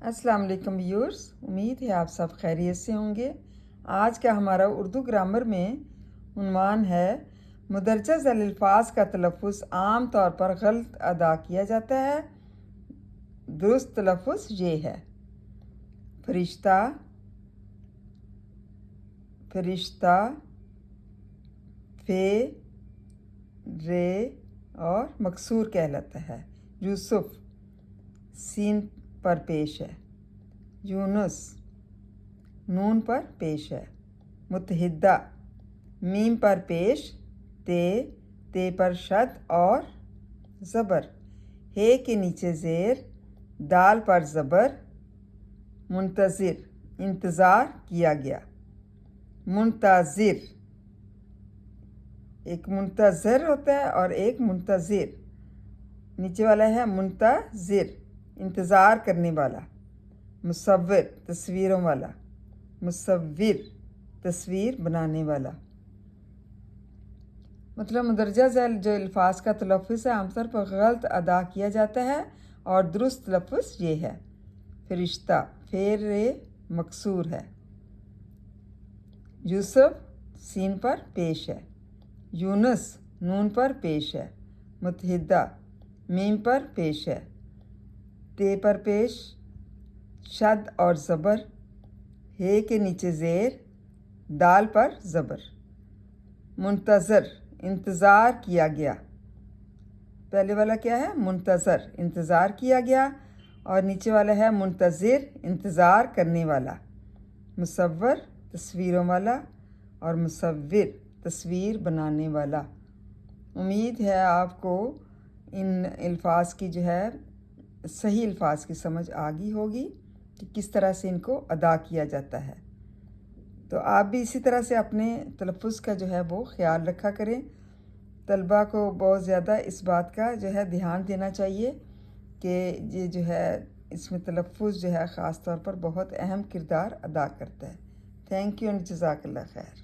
अस्सलाम वालेकुम व्यूअर्स, उम्मीद है आप सब खैरियत से होंगे। आज का हमारा उर्दू ग्रामर में उन्वान है मुदरजा ज़ैल अल्फाज का तलफ़्फ़ुज़ आम तौर पर गलत अदा किया जाता है। दुरुस्त तलफ़्फ़ुज़ ये है फरिश्ता, फरिश्ता, फे, रे और मकसूर कहलाता है। यूसुफ सीन पर पेश है। यूनुस नून पर पेश है। मुतहिदा मीम पर पेश, ते पर शद और ज़बर, हे के नीचे ज़ेर, दाल पर ज़बर। मुंतज़िर इंतज़ार किया गया। मुंतज़िर एक मुंतज़र होता है और एक मुंतज़िर। नीचे वाला है मुंतज़िर इंतज़ार करने वाला। मुसव्विर तस्वीरों वाला। मुसव्विर तस्वीर बनाने वाला। मतलब मुदरजा ज़ैल जो अल्फाज का तलफ़्फ़ुज़ है आमतौर पर गलत अदा किया जाता है और दुरुस्त तलफ़्फ़ुज़ ये है फरिश्ता, फेर रे मकसूर है। यूसुफ सीन पर पेश है। यूनुस नून पर पेश है। मुतहिदा मीम पर पेश है। ते पर पेश, शद और ज़बर, हे के नीचे ज़ेर, दाल पर ज़बर। मुंतज़र इंतज़ार किया गया। पहले वाला क्या है? मुंतज़र इंतज़ार किया गया और नीचे वाला है मुंतज़िर इंतज़ार करने वाला। मुसव्वर तस्वीरों वाला और मुसव्विर तस्वीर बनाने वाला। उम्मीद है आपको इन अल्फाज की जो है सही अल्फाज की समझ आ गई होगी कि किस तरह से इनको अदा किया जाता है। तो आप भी इसी तरह से अपने तलफ़्फ़ुज़ का जो है वो ख्याल रखा करें। तलबा को बहुत ज़्यादा इस बात का जो है ध्यान देना चाहिए कि ये जो है इसमें तलफ़्फ़ुज़ जो है ख़ास तौर पर बहुत अहम किरदार अदा करता है। थैंक यू एंड जज़ाकल्लाह खैर।